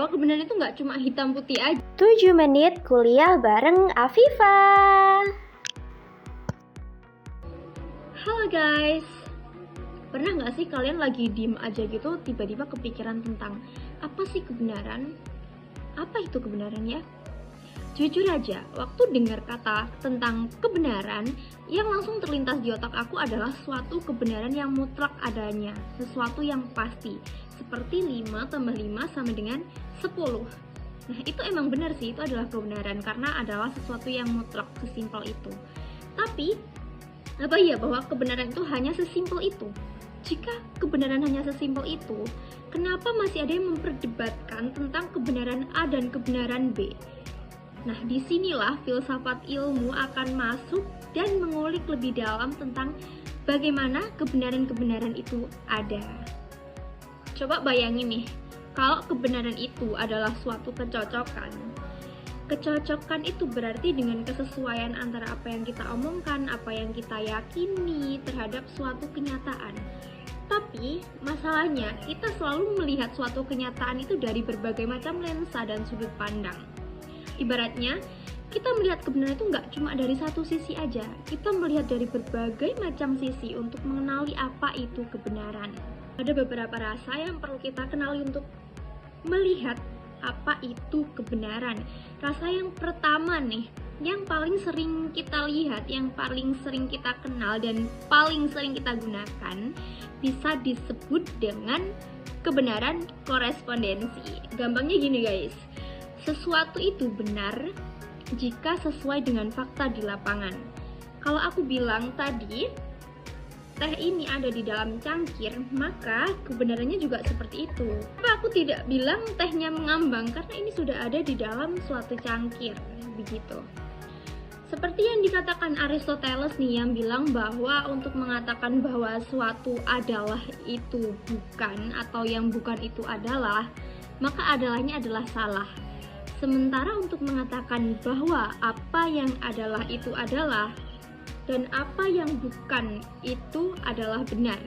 bahwa kebenaran itu nggak cuma hitam putih aja. 7 menit kuliah bareng Afifa. Halo guys, pernah nggak sih kalian lagi diem aja gitu tiba-tiba kepikiran tentang apa sih kebenaran? Apa itu kebenaran ya? Jujur aja, waktu dengar kata tentang kebenaran, yang langsung terlintas di otak aku adalah suatu kebenaran yang mutlak adanya, sesuatu yang pasti, seperti 5 tambah 5 sama dengan 10. Nah itu emang benar sih, itu adalah kebenaran karena adalah sesuatu yang mutlak, sesimpel itu. Tapi, apa iya bahwa kebenaran itu hanya sesimpel itu? Jika kebenaran hanya sesimpel itu, kenapa masih ada yang memperdebatkan tentang kebenaran A dan kebenaran B? Nah, disinilah filsafat ilmu akan masuk dan mengulik lebih dalam tentang bagaimana kebenaran-kebenaran itu ada. Coba bayangin nih, kalau kebenaran itu adalah suatu kecocokan. Kecocokan itu berarti dengan kesesuaian antara apa yang kita omongkan, apa yang kita yakini terhadap suatu kenyataan. Tapi, masalahnya kita selalu melihat suatu kenyataan itu dari berbagai macam lensa dan sudut pandang. Ibaratnya, kita melihat kebenaran itu nggak cuma dari satu sisi aja. Kita melihat dari berbagai macam sisi untuk mengenali apa itu kebenaran. Ada beberapa rasa yang perlu kita kenali untuk melihat apa itu kebenaran. Rasa yang pertama nih, yang paling sering kita lihat, yang paling sering kita kenal dan paling sering kita gunakan, bisa disebut dengan kebenaran korespondensi. Gampangnya gini guys, sesuatu itu benar jika sesuai dengan fakta di lapangan. Kalau aku bilang tadi, teh ini ada di dalam cangkir, maka kebenarannya juga seperti itu. Tapi aku tidak bilang tehnya mengambang karena ini sudah ada di dalam suatu cangkir, begitu. Seperti yang dikatakan Aristoteles nih, yang bilang bahwa untuk mengatakan bahwa suatu adalah itu bukan atau yang bukan itu adalah, maka adalahnya adalah salah. Sementara untuk mengatakan bahwa apa yang adalah itu adalah dan apa yang bukan itu adalah benar.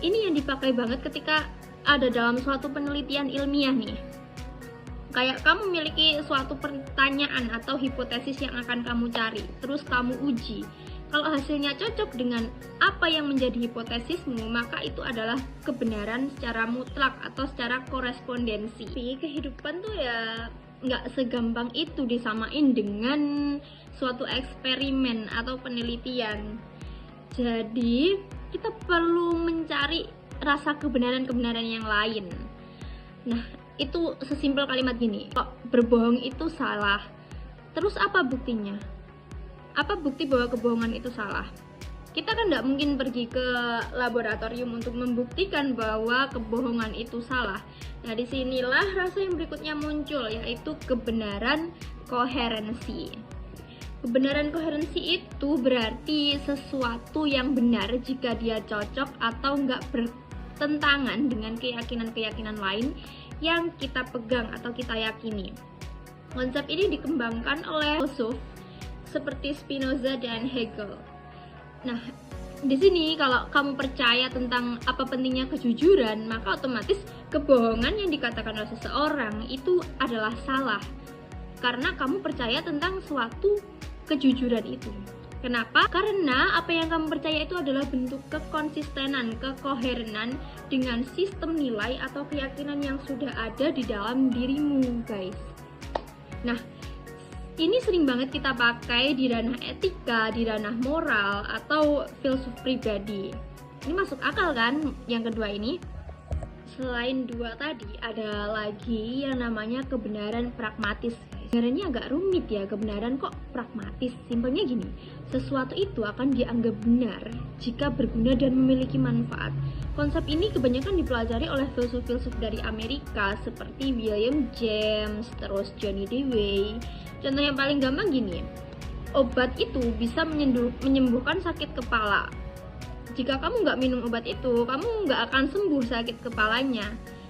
Ini yang dipakai banget ketika ada dalam suatu penelitian ilmiah nih. Kayak kamu memiliki suatu pertanyaan atau hipotesis yang akan kamu cari, terus kamu uji. Kalau hasilnya cocok dengan apa yang menjadi hipotesismu, maka itu adalah kebenaran secara mutlak atau secara korespondensi. Tapi kehidupan tuh ya nggak segampang itu disamain dengan suatu eksperimen atau penelitian. Jadi kita perlu mencari rasa kebenaran-kebenaran yang lain. Nah, itu sesimpel kalimat gini, kok berbohong itu salah. Terus apa buktinya? Apa bukti bahwa kebohongan itu salah? Kita kan nggak mungkin pergi ke laboratorium untuk membuktikan bahwa kebohongan itu salah. Nah, disinilah rasa yang berikutnya muncul, yaitu kebenaran koherensi. Kebenaran koherensi itu berarti sesuatu yang benar jika dia cocok atau nggak bertentangan dengan keyakinan-keyakinan lain yang kita pegang atau kita yakini. Konsep ini dikembangkan oleh filsuf seperti Spinoza dan Hegel. Nah, di sini kalau kamu percaya tentang apa pentingnya kejujuran, maka otomatis kebohongan yang dikatakan oleh seseorang itu adalah salah. Karena kamu percaya tentang suatu kejujuran itu. Kenapa? Karena apa yang kamu percaya itu adalah bentuk kekonsistenan, kekoherenan dengan sistem nilai atau keyakinan yang sudah ada di dalam dirimu, guys. Nah, ini sering banget kita pakai di ranah etika, di ranah moral, atau filsuf pribadi. Ini masuk akal kan yang kedua ini? Selain dua tadi, ada lagi yang namanya kebenaran pragmatis. Kebenarannya agak rumit ya, kebenaran kok pragmatis. Simpelnya gini, sesuatu itu akan dianggap benar jika berguna dan memiliki manfaat. Konsep ini kebanyakan dipelajari oleh filsuf-filsuf dari Amerika seperti William James, terus Johnny Dewey. Contoh yang paling gampang gini, obat itu bisa menyembuhkan sakit kepala. Jika kamu nggak minum obat itu, kamu nggak akan sembuh sakit kepalanya.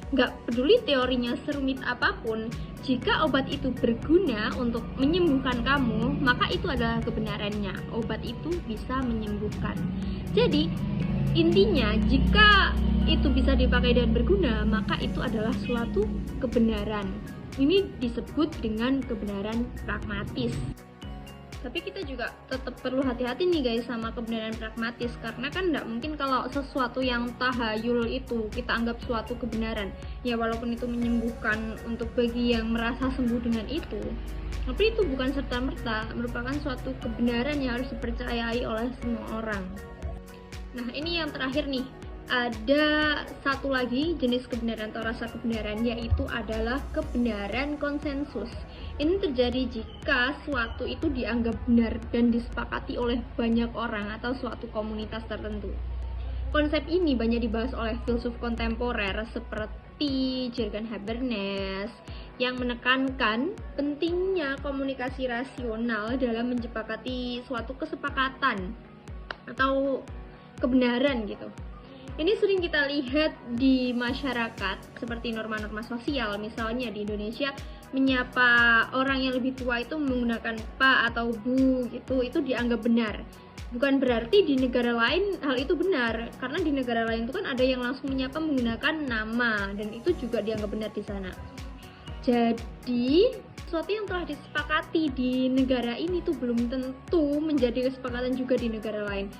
Nggak peduli teorinya serumit apapun, jika obat itu berguna untuk menyembuhkan kamu, maka itu adalah kebenarannya. Obat itu bisa menyembuhkan. Jadi intinya jika itu bisa dipakai dan berguna, maka itu adalah suatu kebenaran. Ini disebut dengan kebenaran pragmatis. Tapi kita juga tetap perlu hati-hati nih guys sama kebenaran pragmatis, karena kan nggak mungkin kalau sesuatu yang tahayul itu kita anggap suatu kebenaran. Ya walaupun itu menyembuhkan untuk bagi yang merasa sembuh dengan itu, tapi itu bukan serta-merta merupakan suatu kebenaran yang harus dipercayai oleh semua orang. Nah ini yang terakhir nih, ada satu lagi jenis kebenaran atau rasa kebenaran, yaitu adalah kebenaran konsensus. Ini terjadi jika suatu itu dianggap benar dan disepakati oleh banyak orang atau suatu komunitas tertentu. Konsep ini banyak dibahas oleh filsuf kontemporer seperti Jürgen Habermas yang menekankan pentingnya komunikasi rasional dalam menyepakati suatu kesepakatan atau kebenaran gitu. Ini sering kita lihat di masyarakat seperti norma-norma sosial. Misalnya di Indonesia menyapa orang yang lebih tua itu menggunakan Pak atau Bu gitu, itu dianggap benar. Bukan berarti di negara lain hal itu benar, karena di negara lain itu kan ada yang langsung menyapa menggunakan nama dan itu juga dianggap benar di sana. Jadi sesuatu yang telah disepakati di negara ini tuh belum tentu menjadi kesepakatan juga di negara lain.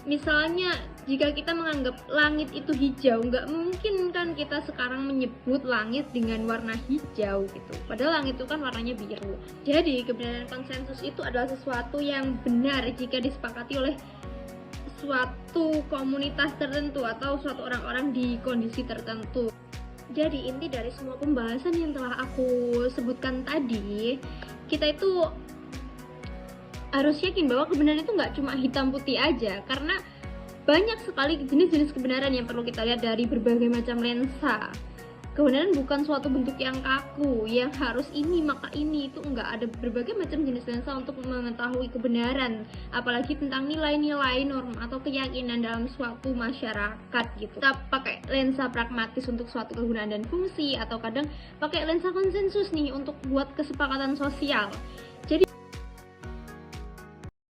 Misalnya jika kita menganggap langit itu hijau, nggak mungkin kan kita sekarang menyebut langit dengan warna hijau gitu, padahal langit itu kan warnanya biru. Jadi kebenaran konsensus itu adalah sesuatu yang benar jika disepakati oleh suatu komunitas tertentu atau suatu orang-orang di kondisi tertentu. Jadi inti dari semua pembahasan yang telah aku sebutkan tadi, kita itu harus yakin bahwa kebenaran itu nggak cuma hitam putih aja, karena banyak sekali jenis-jenis kebenaran yang perlu kita lihat dari berbagai macam lensa. Kebenaran bukan suatu bentuk yang kaku, yang harus ini maka ini, itu enggak. Ada berbagai macam jenis lensa untuk mengetahui kebenaran, apalagi tentang nilai-nilai, norma atau keyakinan dalam suatu masyarakat gitu. Kita pakai lensa pragmatis untuk suatu kegunaan dan fungsi, atau kadang pakai lensa konsensus nih untuk buat kesepakatan sosial. Jadi